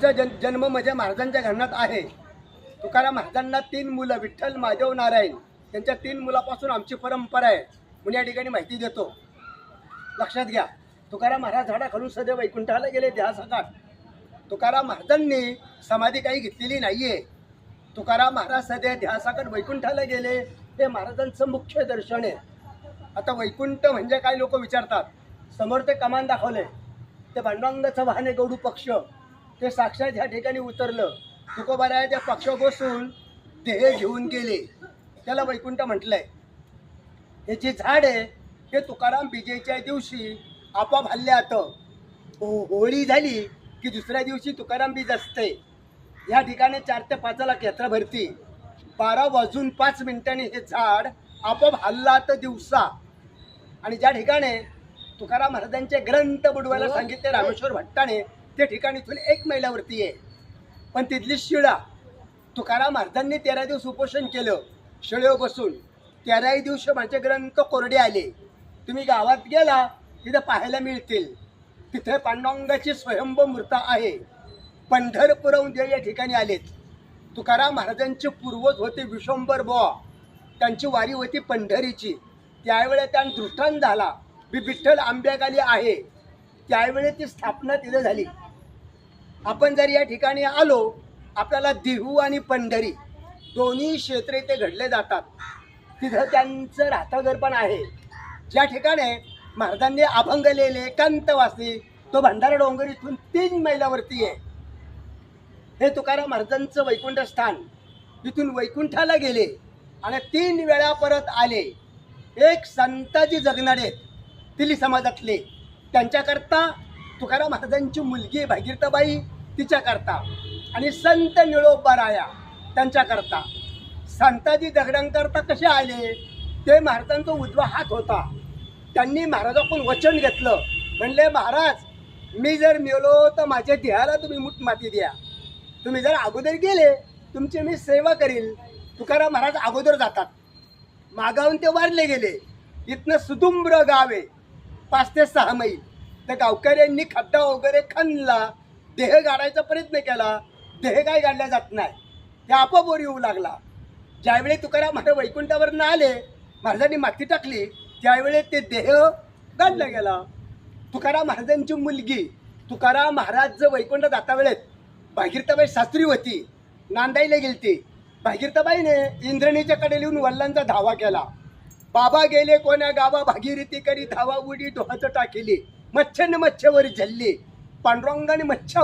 आमचा जन्म म्हणजे महाराजांच्या घराण्यात आहे. तुकाराम महाराजांना 3 मुलं, विठ्ठल, माधव, नारायण. त्यांच्या 3 मुलापासून आमची परंपरा आहे म्हणून या ठिकाणी माहिती देतो. लक्षात घ्या. तुकाराम महाराज झाडाखालून सदैव वैकुंठाला गेले देहासकट. तुकाराम महाराजांनी समाधी काही घेतलेली नाहीये. तुकाराम महाराज सदैव देहासकट वैकुंठाला गेले. हे महाराजांचं मुख्य दर्शन आहे. आता वैकुंठ म्हणजे काय लोक विचारतात. समोर ते कमान दाखवले, ते पांडुरंगाचं वाहन आहे गौडू पक्ष, ते साक्षात ह्या ठिकाणी उतरलं. तुकोबाराया त्या पक्ष बसून देह घेऊन गेले, त्याला वैकुंठ म्हटलंय. हे जे झाड आहे हे तुकाराम विजेच्या दिवशी आपोआप हल्ल्यात. होळी झाली की दुसऱ्या दिवशी तुकाराम बीज असते. ह्या ठिकाणी 4 ते 5 लाख यात्रा भरती. 12 वाजून 5 मिनिटांनी हे झाड आपोआप हल्लात दिवसा. आणि ज्या ठिकाणी तुकाराम महाराजांचे ग्रंथ बुडवायला सांगितले रामेश्वर भट्टाने, ते ठिकाण इथून 1 मैलावरती आहे. पण तिथली शिळा तुकाराम महाराजांनी 13 दिवस उपोषण केलं शिळेवर बसून. 13 दिवस माझे ग्रंथ कोरडे आले. तुम्ही गावात गेला तिथे पाहायला मिळतील. तिथे पांडुरंगाची स्वयंभू मूर्ती आहे. पंढरपुरहून देव या ठिकाणी आलेत. तुकाराम महाराजांचे पूर्वज होते विश्वंभर बुवा, त्यांची वारी होती पंढरीची. त्यावेळेस त्या दृष्टांत झाला विठ्ठल आंब्याखाली आहे. त्यावेळेस ती स्थापना तिथे झाली. आपण जर या ठिकाणी आलो, आपल्याला देहू आणि पंढरी दोन्ही क्षेत्रे ते घडले जातात. तिथं त्यांचं राहतं पण आहे. ज्या ठिकाणी महाराजांनी अभंग लिहिले, एकांतवासी, तो भंडारा डोंगर इथून 3 मैलावरती आहे. हे तुकाराम महाराजांचं वैकुंठ स्थान. इथून वैकुंठाला गेले आणि 3 वेळा परत आले. एक संताजी जगणारे तिली समाजातले, त्यांच्याकरता तुकाराम महाराजांची मुलगी भागीरथबाई तिच्याकरता, आणि संत निळोबाराया त्यांच्याकरता. संताजी दगडांकरता कसे आले, ते महाराजांचा उजवा हात होता. त्यांनी महाराजाकडून वचन घेतलं. म्हणले, महाराज मी जर मेलो तर माझ्या देहाला तुम्ही मूठ माती द्या. तुम्ही जर अगोदर गेले तुमची मी सेवा करील. तुकाराम महाराज अगोदर जातात. मागाहून ते वारले गेले. इथनं सुदुंब्र गाव आहे, 5 ते 6 मैल. त्या गावकऱ्यांनी खड्डा वगैरे खणला, देह गाडायचा प्रयत्न केला. देह काय गाडला जात नाही, ते आपोआप वर येऊ लागला. ज्यावेळी तुकाराम महाराज वैकुंठावर आले, महाराजांनी माती टाकली, त्यावेळी ते देह गाडला गेला. तुकाराम महाराजांची मुलगी, तुकाराम महाराज जर वैकुंठ जाता वेळेत भागीरथबाई शास्त्री होती, नांदाईला गेलती. भागीरथबाईने इंद्रणीच्या कडे लिहून वडिलांचा धावा केला. बाबा गेले कोण्या गावा, भागीरथी करी धावा उडी डोहाचं टाकेली. मच्छन मच्छवर झल्ली. पांडुरंगाने मच्छा